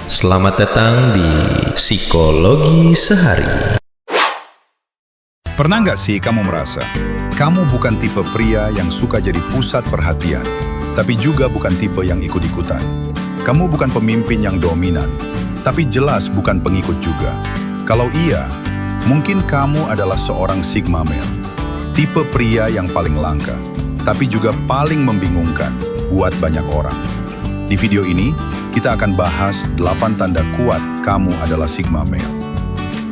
Selamat datang di Psikologi Sehari. Pernah nggak sih kamu merasa, kamu bukan tipe pria yang suka jadi pusat perhatian, tapi juga bukan tipe yang ikut-ikutan. Kamu bukan pemimpin yang dominan, tapi jelas bukan pengikut juga. Kalau iya, mungkin kamu adalah seorang Sigma male, tipe pria yang paling langka, tapi juga paling membingungkan buat banyak orang. Di video ini, kita akan bahas 8 tanda kuat kamu adalah Sigma male.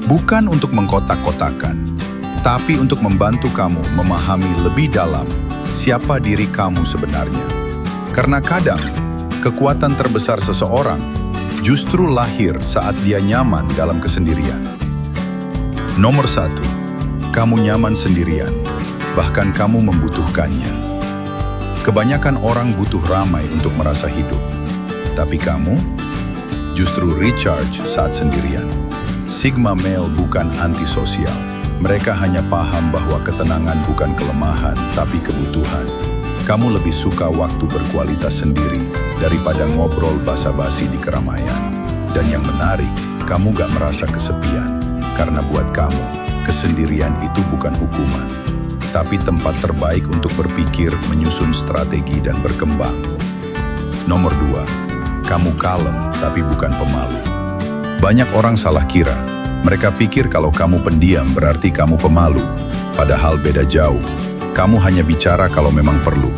Bukan untuk mengkotak-kotakan, tapi untuk membantu kamu memahami lebih dalam siapa diri kamu sebenarnya. Karena kadang, kekuatan terbesar seseorang justru lahir saat dia nyaman dalam kesendirian. Nomor 1, kamu nyaman sendirian, bahkan kamu membutuhkannya. Kebanyakan orang butuh ramai untuk merasa hidup. Tapi kamu justru recharge saat sendirian. Sigma male bukan antisosial. Mereka hanya paham bahwa ketenangan bukan kelemahan, tapi kebutuhan. Kamu lebih suka waktu berkualitas sendiri daripada ngobrol basa-basi di keramaian. Dan yang menarik, kamu gak merasa kesepian. Karena buat kamu, kesendirian itu bukan hukuman, tapi tempat terbaik untuk berpikir, menyusun strategi, dan berkembang. Nomor 2, kamu kalem, tapi bukan pemalu. Banyak orang salah kira. Mereka pikir kalau kamu pendiam berarti kamu pemalu. Padahal beda jauh. Kamu hanya bicara kalau memang perlu.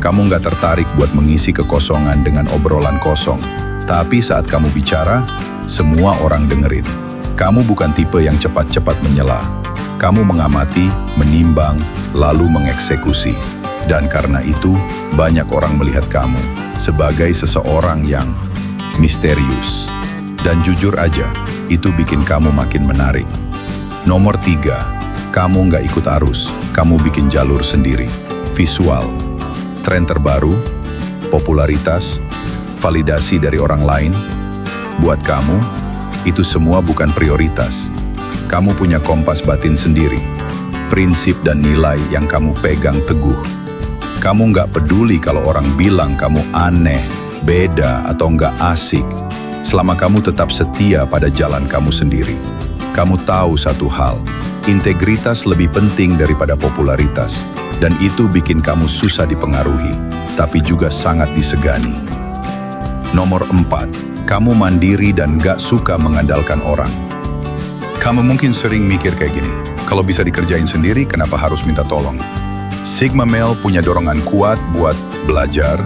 Kamu nggak tertarik buat mengisi kekosongan dengan obrolan kosong. Tapi saat kamu bicara, semua orang dengerin. Kamu bukan tipe yang cepat-cepat menyela. Kamu mengamati, menimbang, lalu mengeksekusi. Dan karena itu, banyak orang melihat kamu sebagai seseorang yang misterius. Dan jujur aja, itu bikin kamu makin menarik. Nomor 3, kamu nggak ikut arus, kamu bikin jalur sendiri. Visual, tren terbaru, popularitas, validasi dari orang lain. Buat kamu, itu semua bukan prioritas. Kamu punya kompas batin sendiri, prinsip dan nilai yang kamu pegang teguh. Kamu nggak peduli kalau orang bilang kamu aneh, beda, atau nggak asik. Selama kamu tetap setia pada jalan kamu sendiri. Kamu tahu satu hal, integritas lebih penting daripada popularitas. Dan itu bikin kamu susah dipengaruhi, tapi juga sangat disegani. Nomor 4, kamu mandiri dan nggak suka mengandalkan orang. Kamu mungkin sering mikir kayak gini, kalau bisa dikerjain sendiri, kenapa harus minta tolong? Sigma male punya dorongan kuat buat belajar,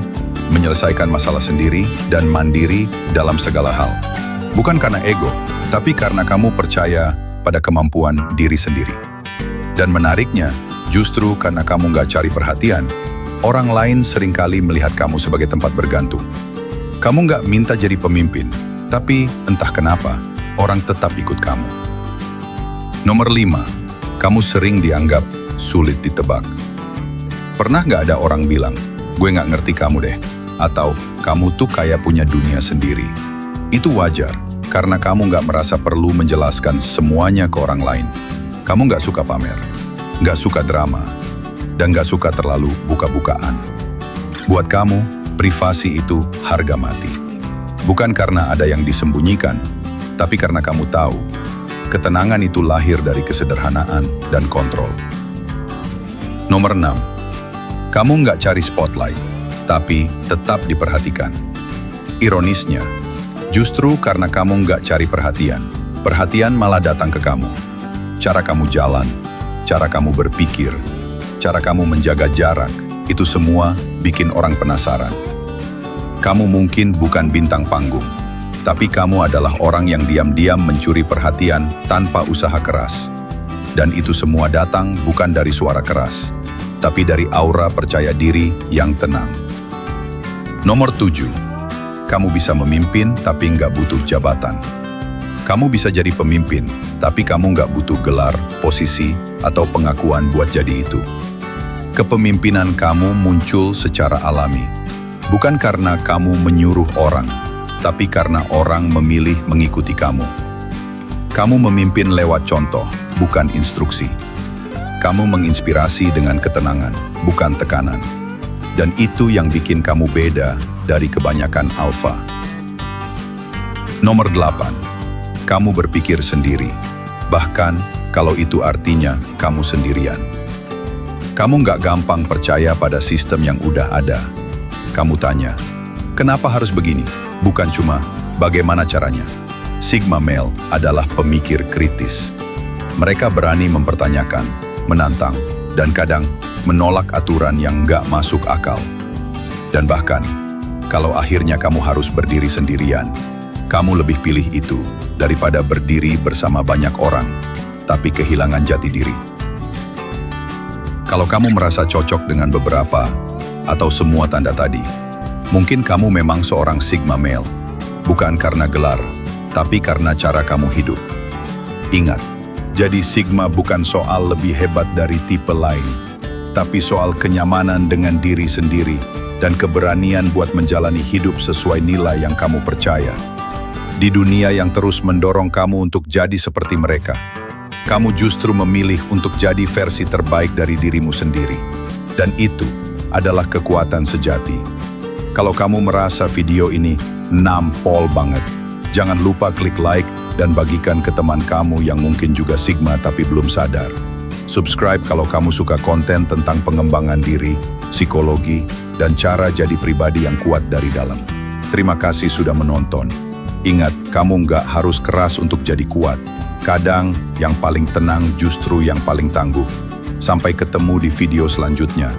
menyelesaikan masalah sendiri, dan mandiri dalam segala hal. Bukan karena ego, tapi karena kamu percaya pada kemampuan diri sendiri. Dan menariknya, justru karena kamu nggak cari perhatian, orang lain seringkali melihat kamu sebagai tempat bergantung. Kamu nggak minta jadi pemimpin, tapi entah kenapa, orang tetap ikut kamu. Nomor 5, kamu sering dianggap sulit ditebak. Pernah nggak ada orang bilang, gue nggak ngerti kamu deh, atau kamu tuh kayak punya dunia sendiri. Itu wajar, karena kamu nggak merasa perlu menjelaskan semuanya ke orang lain. Kamu nggak suka pamer, nggak suka drama, dan nggak suka terlalu buka-bukaan. Buat kamu, privasi itu harga mati. Bukan karena ada yang disembunyikan, tapi karena kamu tahu, ketenangan itu lahir dari kesederhanaan dan kontrol. Nomor 6, kamu nggak cari spotlight, tapi tetap diperhatikan. Ironisnya, justru karena kamu nggak cari perhatian, perhatian malah datang ke kamu. Cara kamu jalan, cara kamu berpikir, cara kamu menjaga jarak, itu semua bikin orang penasaran. Kamu mungkin bukan bintang panggung, tapi kamu adalah orang yang diam-diam mencuri perhatian tanpa usaha keras. Dan itu semua datang bukan dari suara keras, tapi dari aura percaya diri yang tenang. Nomor 7, kamu bisa memimpin tapi nggak butuh jabatan. Kamu bisa jadi pemimpin, tapi kamu nggak butuh gelar, posisi, atau pengakuan buat jadi itu. Kepemimpinan kamu muncul secara alami, bukan karena kamu menyuruh orang, tapi karena orang memilih mengikuti kamu. Kamu memimpin lewat contoh, bukan instruksi. Kamu menginspirasi dengan ketenangan, bukan tekanan. Dan itu yang bikin kamu beda dari kebanyakan alfa. Nomor 8. Kamu berpikir sendiri. Bahkan kalau itu artinya kamu sendirian. Kamu nggak gampang percaya pada sistem yang udah ada. Kamu tanya, kenapa harus begini? Bukan cuma bagaimana caranya. Sigma Male adalah pemikir kritis. Mereka berani mempertanyakan, menantang, dan kadang menolak aturan yang nggak masuk akal. Dan bahkan, kalau akhirnya kamu harus berdiri sendirian, kamu lebih pilih itu daripada berdiri bersama banyak orang, tapi kehilangan jati diri. Kalau kamu merasa cocok dengan beberapa atau semua tanda tadi, mungkin kamu memang seorang Sigma Male, bukan karena gelar, tapi karena cara kamu hidup. Ingat, jadi Sigma bukan soal lebih hebat dari tipe lain, tapi soal kenyamanan dengan diri sendiri dan keberanian buat menjalani hidup sesuai nilai yang kamu percaya. Di dunia yang terus mendorong kamu untuk jadi seperti mereka, kamu justru memilih untuk jadi versi terbaik dari dirimu sendiri. Dan itu adalah kekuatan sejati. Kalau kamu merasa video ini nampol banget, jangan lupa klik like dan bagikan ke teman kamu yang mungkin juga Sigma tapi belum sadar. Subscribe kalau kamu suka konten tentang pengembangan diri, psikologi, dan cara jadi pribadi yang kuat dari dalam. Terima kasih sudah menonton. Ingat, kamu nggak harus keras untuk jadi kuat. Kadang, yang paling tenang justru yang paling tangguh. Sampai ketemu di video selanjutnya.